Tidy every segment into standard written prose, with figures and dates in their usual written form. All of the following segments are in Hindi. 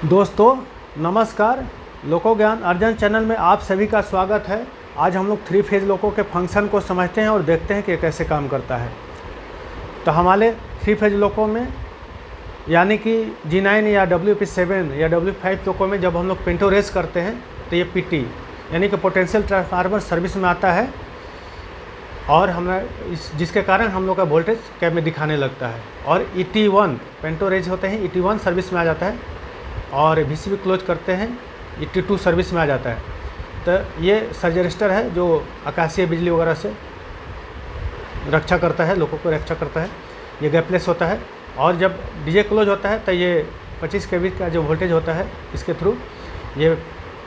दोस्तों नमस्कार। लोको ज्ञान अर्जन चैनल में आप सभी का स्वागत है। आज हम लोग 3 फेज लोको के फंक्शन को समझते हैं और देखते हैं कि कैसे काम करता है। तो हमारे 3 फेज लोको में यानी कि G9 या WP7 या W5 लोको में जब हम लोग पिंटो रेस करते हैं तो ये PT यानी कि पोटेंशियल ट्रांसफार्मर सर्विस में आता है और जिसके कारण हम लोग का वोल्टेज कैप में दिखाने लगता है। और ET1 पिंटो रेस होते हैं, ET1 सर्विस में आ जाता है और VCB क्लोज करते हैं, ET2 सर्विस में आ जाता है। तो ये सर्ज रजिस्टर है जो आकाशीय बिजली वगैरह से रक्षा करता है, लोगों को रक्षा करता है। ये गैपलेस होता है और जब DJ क्लोज होता है तो ये 25 kV का जो वोल्टेज होता है इसके थ्रू ये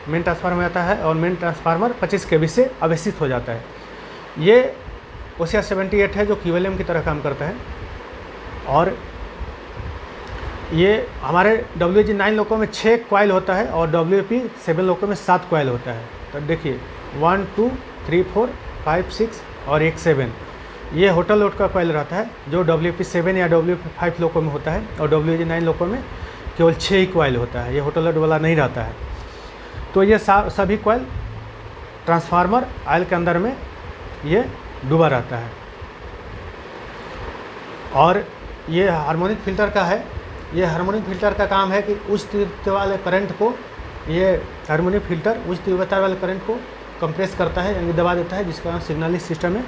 मेन ट्रांसफार्मर में आता है और मेन ट्रांसफार्मर 25 kV से आवेशित हो जाता है। ये OCR 78 है जो QLM की तरह काम करता है। और ये हमारे WG9 लोको में 6 कॉइल होता है और WP7 लोको में 7 कॉइल होता है। तो देखिए 1 2 3 4 5 6 और एक 7 ये होटल लोड का कॉइल रहता है जो WP7 या WP5 लोको में होता है और WG9 लोको में केवल 6 ही कॉइल होता है, ये होटल लोड वाला नहीं रहता है। तो ये सभी कॉइल ट्रांसफार्मर ऑयल के अंदर में ये डूबा रहता है। और ये हार्मोनिक फिल्टर का है। ये हार्मोनिक फिल्टर का काम है कि उच्च तीव्रता वाले करंट को ये हार्मोनिक फिल्टर उच्च तीव्रता वाले करंट को कंप्रेस करता है यानी दबा देता है, जिसका कारण सिग्नलिंग सिस्टम में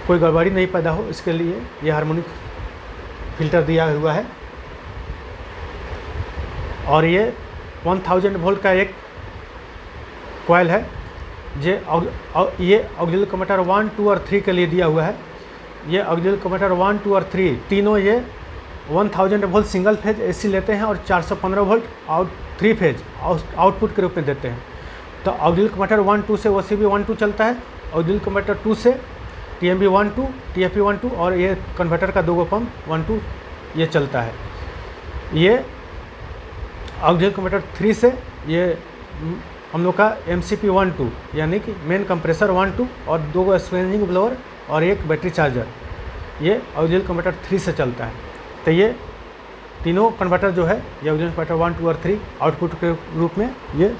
कोई गड़बड़ी नहीं पैदा हो, इसके लिए ये हार्मोनिक फिल्टर दिया हुआ है। और ये 1000 वोल्ट का एक कॉइल है ये ऑक्सिलरी कन्वर्टर 1 2 और 3 के लिए दिया हुआ है। ये ऑक्सिलरी कन्वर्टर 1 2 और 3 तीनों ये 1000 वोल्ट सिंगल फेज AC लेते हैं और 415 वोल्ट 3 फेज आउटपुट के रूप में देते हैं। तो ऑक्सिलरी कन्वर्टर 1 2 से OCB 1 2 चलता है, ऑक्सिलरी कन्वर्टर 2 से TMB 1 2 TFP 1 2 और ये कन्वर्टर का 2 पंप 1 2 ये चलता है। ये ऑक्सिलरी कन्वर्टर 3 से ये हम लोग का MCP 1 2 यानी कि मेन कंप्रेसर 1 2 और 2 स्क्वेंजिंग ब्लोअर और एक बैटरी चार्जर, ये ऑक्सिलरी कन्वर्टर 3 से चलता है। तो ये तीनों कन्वर्टर जो है ये ऑक्सिलरी कन्वर्टर 1 2 और 3 आउटपुट के रूप में ये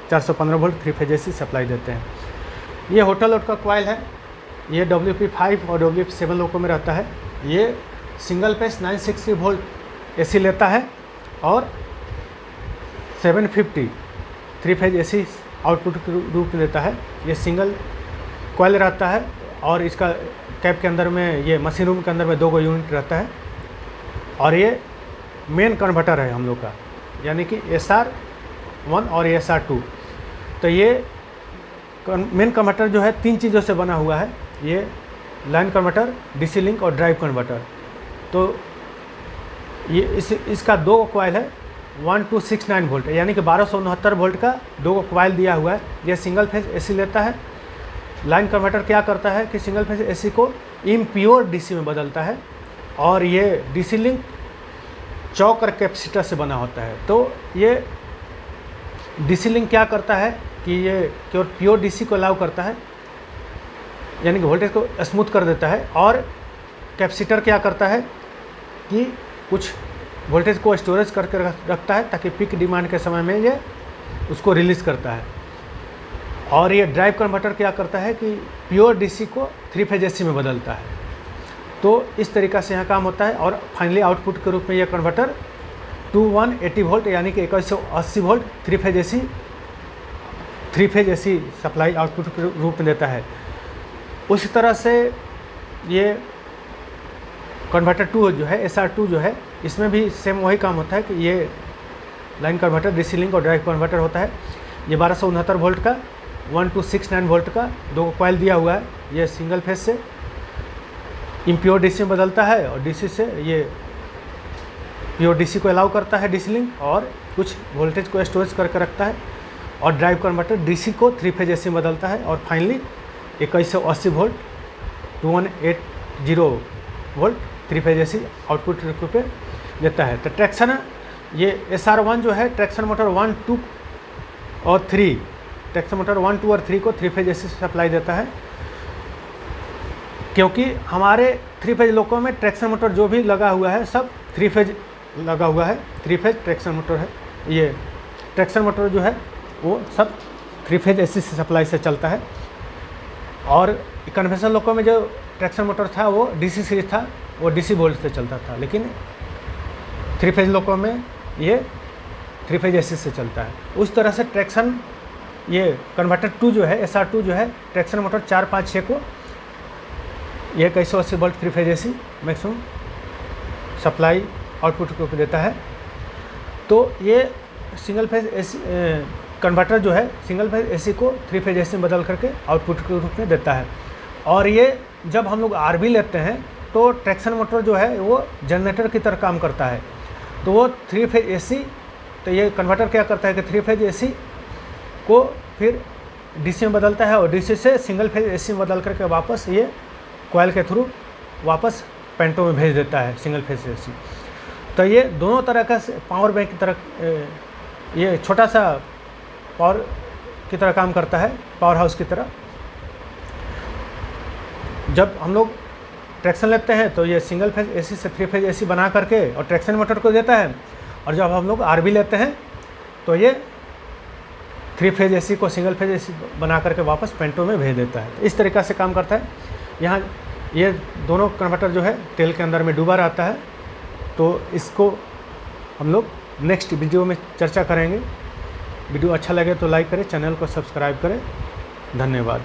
415 वोल्ट 3 फेज AC सप्लाई देते हैं। ये होटल लोड का कॉइल है। ये WP5 और WP7 लोको में रहता है। ये सिंगल फेज 960 वोल्ट AC लेता है और 750 3 फेज AC आउटपुट के रूप में देता है। ये सिंगल कॉइल रहता है और इसका कैप के अंदर में ये मशीन रूम के अंदर में 2 यूनिट रहता है। और ये मेन कन्वर्टर है हम लोग का यानी कि SR1 और SR2। तो ये मेन कन्वर्टर जो है 3 चीज़ों से बना हुआ है। ये लाइन कन्वर्टर, DC लिंक और ड्राइव कन्वर्टर। तो ये इसका 2 कॉइल है 1269 वोल्ट यानी कि 1269 वोल्ट का 2 कॉइल दिया हुआ है। ये सिंगल फेज AC लेता है। लाइन कन्वर्टर क्या करता है कि सिंगल फेज AC को इम्प्योर DC में बदलता है और ये DC लिंक चौक और कैपेसिटर से बना होता है। तो ये DC लिंक क्या करता है कि ये केवल प्योर DC को अलाउ करता है यानी कि वोल्टेज को स्मूथ कर देता है। और कैपेसिटर क्या करता है कि कुछ वोल्टेज को स्टोरेज करके रखता है ताकि पीक डिमांड के समय में ये उसको रिलीज़ करता है। और ये ड्राइव कन्वर्टर क्या करता है कि प्योर DC को 3 फेज AC में बदलता है। तो इस तरीक़ा से यहाँ काम होता है। और फाइनली आउटपुट के रूप में ये कन्वर्टर 2180 वोल्ट यानी कि 2180 volt 3 phase AC supply output के रूप में देता है। उसी तरह से ये कन्वर्टर 2 जो है SR2 जो है इसमें भी सेम वही काम होता है कि ये लाइन कन्वर्टर, DC लिंक और ड्राइव कन्वर्टर होता है। ये 1269 वोल्ट का 1269 वोल्ट का 2 कॉइल दिया हुआ है। ये सिंगल फेज से इम्प्योर DC में बदलता है और DC से ये प्योर DC को अलाउ करता है DC लिंक और कुछ वोल्टेज को स्टोरेज करके रखता है। और ड्राइव कन्वर्टर DC को 3 फेज AC में बदलता है और finally 2180 volt 2180 volt 3 phase AC output रूप में देता है। तो ट्रैक्शन ये SR1 जो है ट्रैक्शन मोटर 1 2 और 3 ट्रैक्शन मोटर 1 2 और 3 को 3 फेज AC सप्लाई देता है। क्योंकि हमारे 3 फेज लोको में ट्रैक्शन मोटर जो भी लगा हुआ है सब 3 फेज लगा हुआ है, 3 फेज ट्रैक्शन मोटर है। ये ट्रैक्शन मोटर जो है वो सब 3 फेज AC से सप्लाई से चलता है। और कन्वेंशनल लोको में जो ट्रैक्शन मोटर था वो DC सीरीज था, वो DC वोल्ट से चलता था, लेकिन 3 फेज लोको में ये 3 फेज AC से चलता है। उस तरह से ट्रैक्शन ये कन्वर्टर 2 जो है, SR2 जो है, ट्रैक्शन मोटर 4, 5, 6 को ये 180 volt 3 phase AC maximum supply output को देता है। तो ये सिंगल फेज AC कन्वर्टर जो है सिंगल फेज AC को 3 फेज AC में बदल करके आउटपुट के रूप में देता है। और ये जब हम लोग RB लेते हैं तो ट्रैक्शन मोटर जो है वो जनरेटर की तरह काम करता है। तो वो 3 फेज AC, तो ये कन्वर्टर क्या करता है कि 3 फेज AC को फिर DC में बदलता है और DC से सिंगल फेज AC में बदल करके वापस ये कॉइल के थ्रू वापस पेंटो में भेज देता है सिंगल फेज AC। तो ये दोनों तरह का पावर बैंक की तरह, ये छोटा सा पावर की तरह काम करता है, पावर हाउस की तरह। जब हम लोग ट्रैक्शन लेते हैं तो ये सिंगल फेज AC से 3 फेज AC बना करके और ट्रैक्शन मोटर को देता है। और जब हम लोग RB लेते हैं तो ये 3 फेज AC को सिंगल फेज AC बना करके वापस पेंटो में भेज देता है। इस तरीक़ा से काम करता है। यहाँ ये दोनों कन्वर्टर जो है तेल के अंदर में डूबा रहता है। तो इसको हम लोग नेक्स्ट वीडियो में चर्चा करेंगे। वीडियो अच्छा लगे तो लाइक करें, चैनल को सब्सक्राइब करें। धन्यवाद।